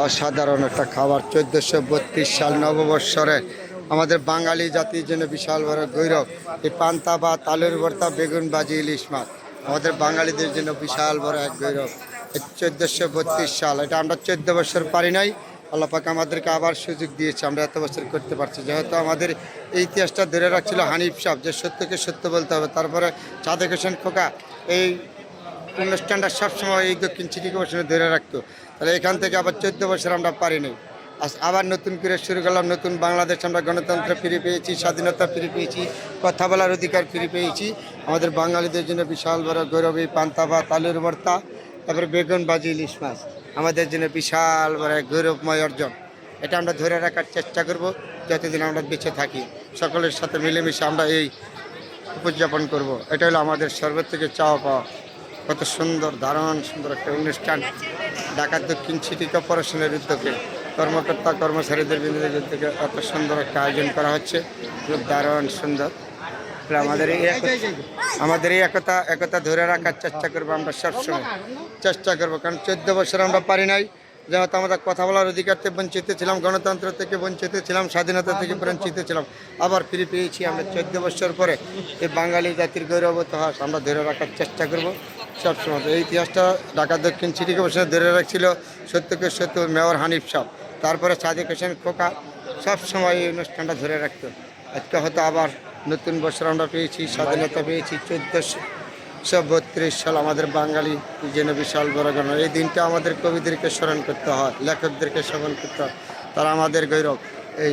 অসাধারণ একটা খাবার 1432 সাল নববৎসরে আমাদের বাঙালি জাতির জন্য বিশাল বড় গৌরব। এই পান্তা বা আলুর ভর্তা, বেগুন ভাজি, ইলিশ মাছ আমাদের বাঙালিদের জন্য বিশাল বড় এক গৌরব। 1432 সাল, এটা আমরা 14 বছর পারি নাই। আল্লাহ পাক আমাদেরকে আবার সুযোগ দিয়েছে, আমরা এত বছর করতে পারছি, যেহেতু আমাদের এই ইতিহাসটা ধরে রাখছিল হানিফ সাহেব, যে সত্যকে সত্য বলতে হবে। তারপরে সাদেক হোসেন খোকা এই অনুষ্ঠানটা সবসময় এই দক্ষিণ সিটি কর্পোরেশনে ধরে রাখতো। তাহলে এখান থেকে আবার 14 বছর আমরা পারিনি, আবার নতুন করে শুরু করলাম। নতুন বাংলাদেশ, আমরা গণতন্ত্র ফিরে পেয়েছি, স্বাধীনতা ফিরে পেয়েছি, কথা বলার অধিকার ফিরে পেয়েছি। আমাদের বাঙালিদের জন্য বিশাল বড় গৌরব এই পান্তা ভাত, আলুর ভর্তা, তারপরে বেগুন ভাজি, ইলিশ মাছ আমাদের জন্য বিশাল বড় এক গৌরবময় অর্জন। এটা আমরা ধরে রাখার চেষ্টা করব যতদিন আমরা বেঁচে থাকি। সকলের সাথে মিলেমিশে আমরা এই উদযাপন করব। এটা হলো আমাদের সর্বোচ্চ থেকে চাওয়া পাওয়া। কত সুন্দর, দারুণ সুন্দর একটা অনুষ্ঠান ঢাকা দক্ষিণ সিটি কর্পোরেশনের উদ্যোগে, কর্মকর্তা কর্মচারীদের বিনোদনের উদ্যোগে এত সুন্দর একটা আয়োজন করা হচ্ছে, খুব দারুণ সুন্দর। আমাদের এই একতা ধরে রাখার চেষ্টা করবো, আমরা সবসময় চেষ্টা করবো। কারণ 14 বছর আমরা পারি নাই, যেহেতু আমরা কথা বলার অধিকার থেকে বঞ্চিত ছিলাম, গণতন্ত্র থেকে বঞ্চিত ছিলাম, স্বাধীনতা থেকে বঞ্চিত ছিলাম, আবার ফিরে পেয়েছি আমরা 14 বছর পরে। এই বাঙালি জাতির গৌরব ইতিহাস আমরা ধরে রাখার চেষ্টা করব সবসময়। এই ইতিহাসটা ঢাকা দক্ষিণ সিটি কর্পোরেশনে ধরে রাখছিল সত্যকে সত্য মেয়র হানিফ সাহেব, তারপরে সাদেক হোসেন খোকা সবসময় এই অনুষ্ঠানটা ধরে রাখতো। আজকে হয়তো আবার নতুন বছর আমরা পেয়েছি, স্বাধীনতা পেয়েছি। 1432 সাল আমাদের বাঙালি জন্য বিশাল বড় ঘটনা। এই দিনটা আমাদের কবিদেরকে স্মরণ করতে হয়, লেখকদেরকে স্মরণ করতে হয়, তারা আমাদের গৌরব। এই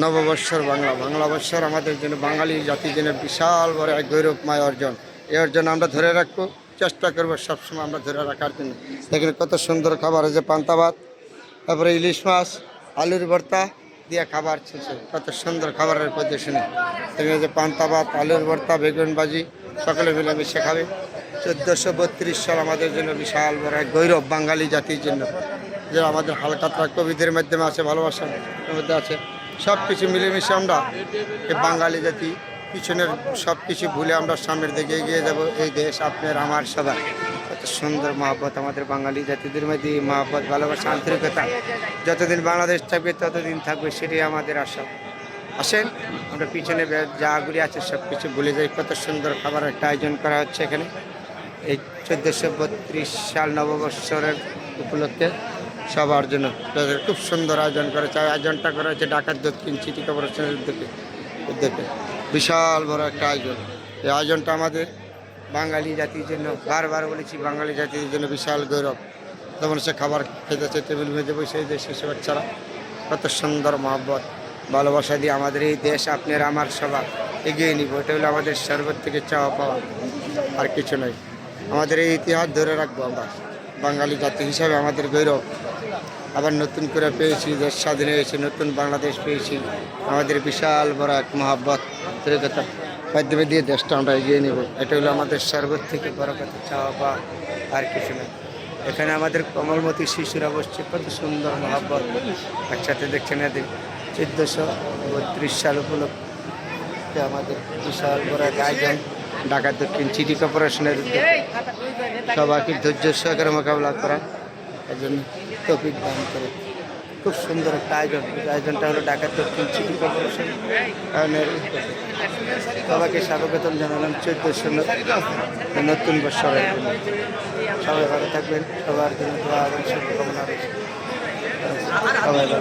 নববৎসর বাংলা বৎসর আমাদের জন্য, বাঙালি জাতির জন্য বিশাল বড় এক গৌরবময় অর্জন। এই অর্জন আমরা ধরে রাখবো, চেষ্টা করবো সবসময় আমরা ধরে রাখার জন্য। দেখেন কত সুন্দর খাবার হয়েছে, পান্তা ভাত, তারপরে ইলিশ মাছ, আলুর ভর্তা দিয়ে খাবার শেষে কত সুন্দর খাবারের পরিবেশনে। দেখেন যে পান্তা ভাত, আলুর ভর্তা, বেগুন ভাজি সকলে মিলেমিশে খাবে। 1432 সাল আমাদের জন্য বিশাল বড় এক গৌরব বাঙালি জাতির জন্য, যে আমাদের হালকাতরা কবিদের মাধ্যমে আছে, ভালোবাসার মধ্যে আছে। সব কিছু মিলেমিশে আমরা এই বাঙালি জাতি পিছনের সব কিছু ভুলে আমরা সামনের দিকে এগিয়ে যাব। এই দেশ আপনার আমার সবার, কত সুন্দর মহব্বত আমাদের বাঙালি জাতিদের মধ্যে। মহব্বত, ভালোবাসা, আন্তরিকতা যতদিন বাংলাদেশ থাকবে ততদিন থাকবে, সেটাই আমাদের আশা। আসেন আমরা পিছনে যাগুলি আছে সব কিছু ভুলে যাই। কত সুন্দর খাবারের একটা আয়োজন করা হচ্ছে এখানে এই 1432 সাল নববৎসরের উপলক্ষে সবার জন্য। খুব সুন্দর আয়োজন করেছে। আয়োজনটা করা হয়েছে ঢাকার দক্ষিণ সিটি কর্পোরেশনের উদ্যোগে বিশাল বড় একটা আয়োজন। এই আয়োজনটা আমাদের বাঙালি জাতির জন্য, বারবার বলেছি, বাঙালি জাতির জন্য বিশাল গৌরব। যেমন সে খাবার খেতেছে, টেবিল মেজে বসে এই দেশ শিশু বাচ্চারা কত সুন্দর মহব্বত, ভালোবাসা দিয়ে আমাদের এই দেশ আপনার আমার সবার এগিয়ে নিব। এটা হলো আমাদের সর্বোচ্চ থেকে চাওয়া পাওয়া, আর কিছু নয়। আমাদের এই ইতিহাস ধরে রাখবো আমরা, বাঙালি জাতি হিসাবে আমাদের গৌরব। আবার নতুন করে পেয়েছি, দেশ স্বাধীন হয়েছে, নতুন বাংলাদেশ পেয়েছি, আমাদের বিশাল বড় এক মহব্বত আন্তরিকতা মাধ্যমে দিয়ে দেশটা আমরা এগিয়ে নেব। এটা হলো আমাদের সর্বোচ্চ থেকে বড় কথা, চাওয়া পাওয়া, আর কিছু নয়। এখানে আমাদের কমলমতি শিশুরা বসছে, কত সুন্দর মহব্বত একসাথে দেখছেন। এদের 1432 সাল উপলক্ষে আমাদের বিশাল বড় এক আয়োজন ঢাকা দক্ষিণ সিটি কর্পোরেশনের উদ্যোগে। সবাইকে ধৈর্য সহকারে মোকাবিলা করা একজন তৌফিক দান করে। খুব সুন্দর একটা আয়োজন। আয়োজনটা হলো ঢাকা দক্ষিণ সিটি কর্পোরেশন উদ্যোগে। সবাইকে স্বাগতম জানালাম 1400 নতুন বৎসরের জন্য। সবাই ভালো থাকবেন, সবার জন্য দোয়া এবং শুভকামনা রয়েছে। সবাই ভালো।